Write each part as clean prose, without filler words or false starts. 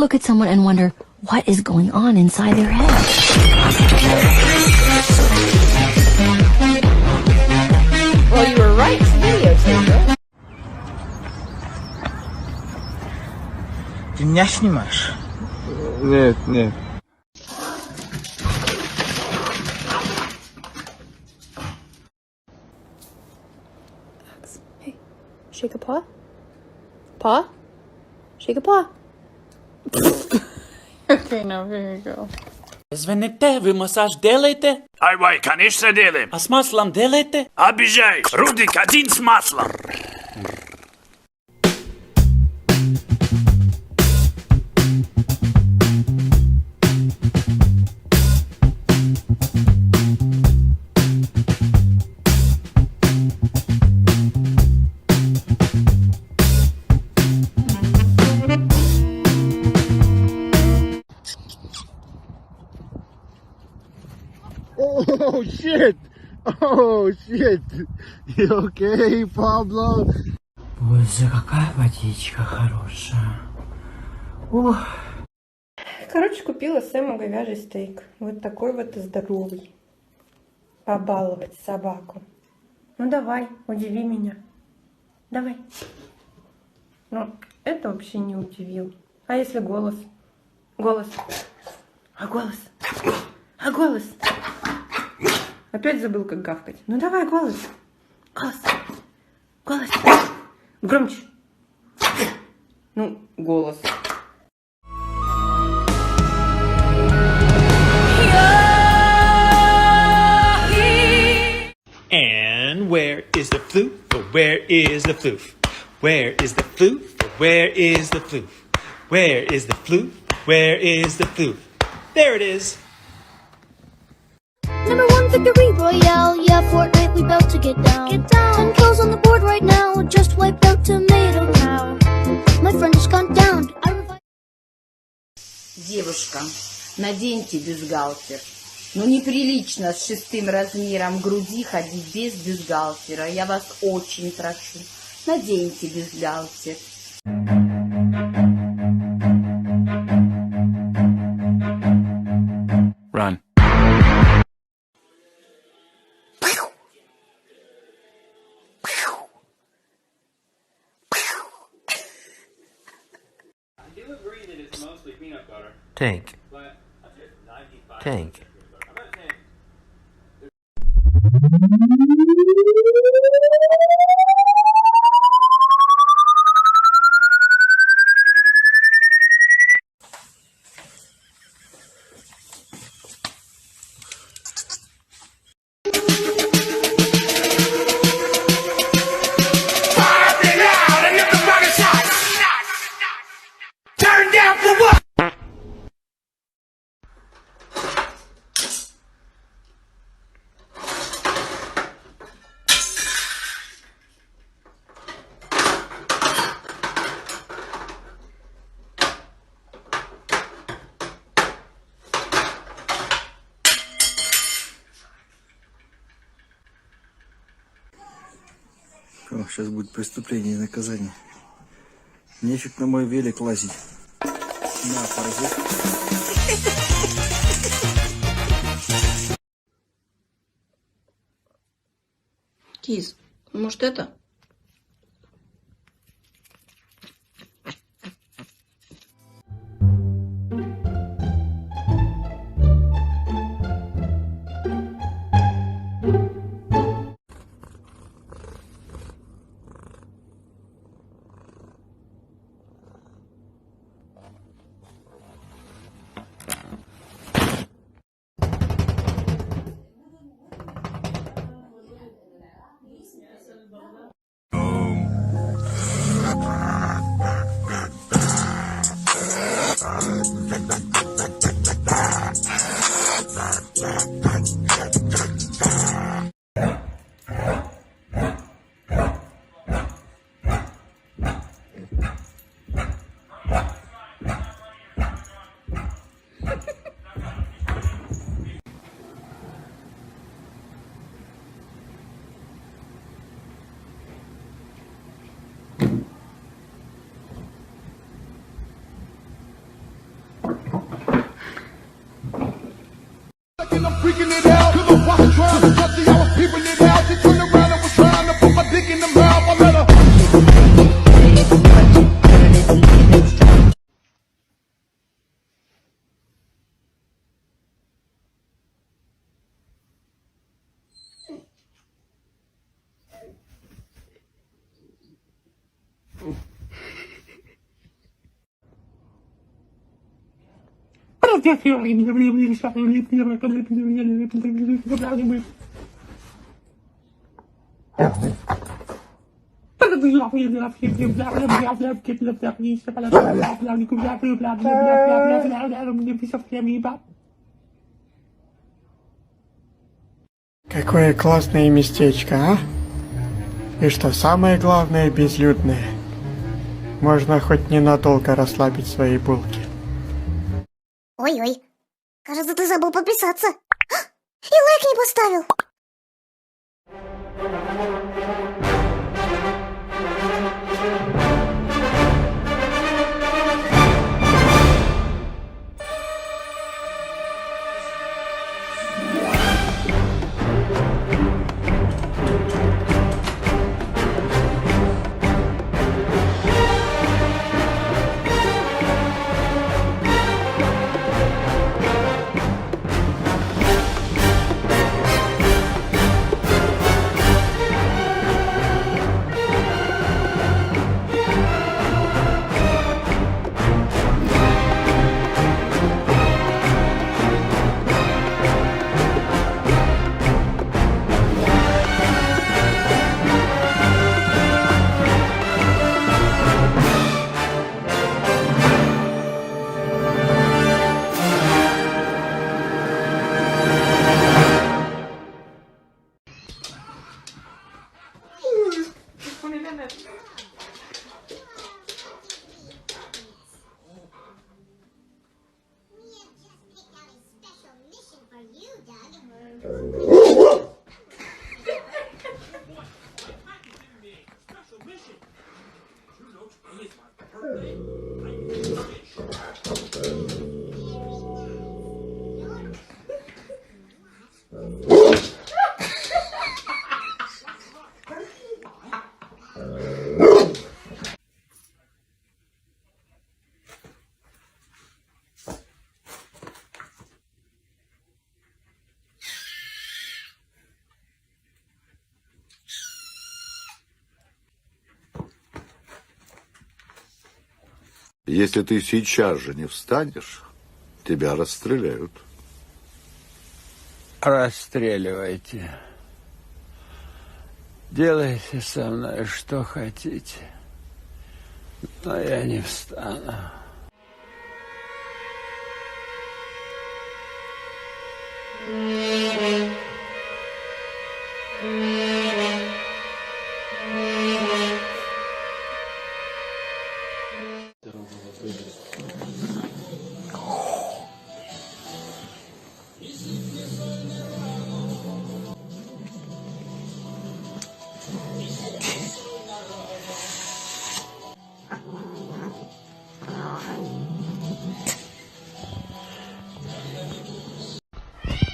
look at someone and wonder what is going on inside their head. Well, you were right to videotape it. Ты меня снимаешь? Нет, нет. Hey, shake a paw. Paw? Shake a paw. Okay, now here you go. Извините, вы массаж делаете? Ай-вай, конечно делаем. А с маслом делаете? Обижаешь. Рудик, один с маслом. Oh shit! Oh shit! You okay, Pablo? Боже, какая водичка хорошая. Ох. Короче, купила Сэму говяжий стейк. Вот такой вот и здоровый. Побаловать собаку. Ну давай, удиви меня. Давай. Ну, это вообще не удивил. А если голос? Голос. А голос? А голос? Опять забыл, как гавкать. Ну давай, голос. Голос. Голос. Громче. Ну, голос. And where is the floof? Or where is the floof? Where is the floof? Or where is the floof? Where is the floof? Where is the floof? There it is. #1 victory royale, yeah, Fortnite, we about to get down. 10 kills on the board right now, just wiped out Tomato Cow. My friend just gone down. Девушка, наденьте бюстгальтер. Ну неприлично с 6 размером груди ходить без бюстгальтера. Я вас очень прошу. Наденьте бюстгальтер. Run. Tank. Tank. О, сейчас будет преступление и наказание. Нефиг на мой велик лазить. На, паразит. Кис, может это? I'm freaking it out. Cause I'm walking trying to touch it, I was peeping it out. She turned around and was trying to put my dick in the mouth. I let her. Какое классное местечко, а? И что самое главное, безлюдное. Можно хоть ненадолго расслабить свои булки. Ой-ой, кажется, ты забыл подписаться. И лайк не поставил. Если ты сейчас же не встанешь, тебя расстреляют. Расстреливайте. Делайте со мной что хотите, но я не встану.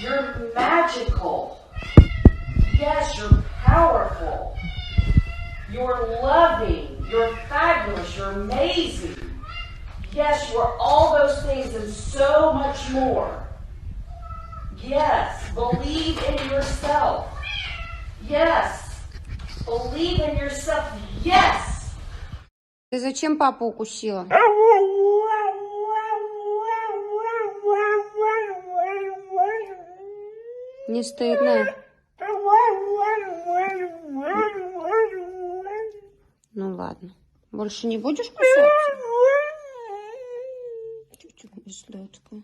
You're magical. Yes, you're powerful. You're loving. You're fabulous. You're amazing. Yes, you're all those things and so much more. Yes, believe in yourself. Yes, believe in yourself. Yes. Ты зачем папу укусила? Не стыдно? Ну ладно. Больше не будешь кусаться? Чуть-чуть сладкое.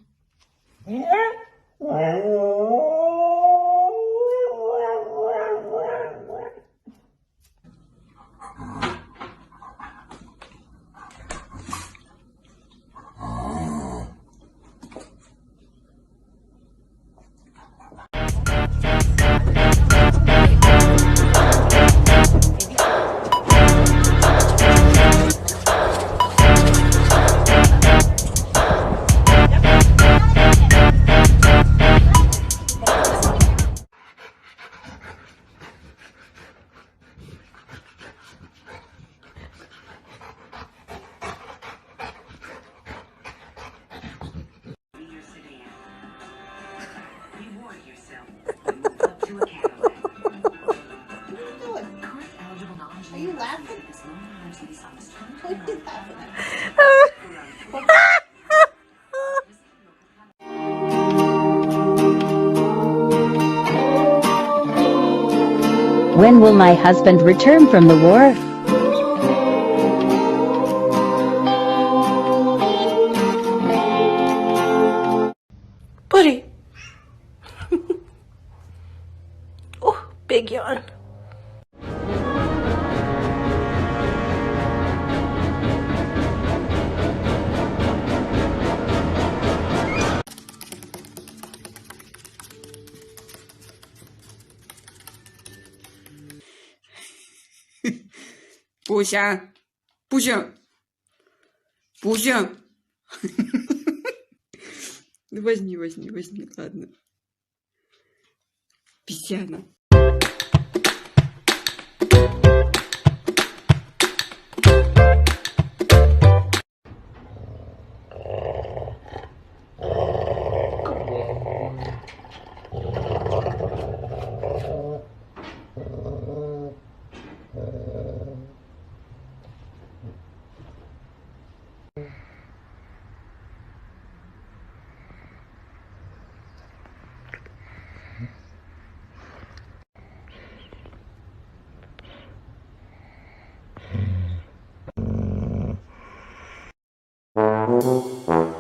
When will my husband return from the war? Buddy. Oh, big yawn.不行，不行，不行。возьми, ладно. Песяна. Mm-hmm.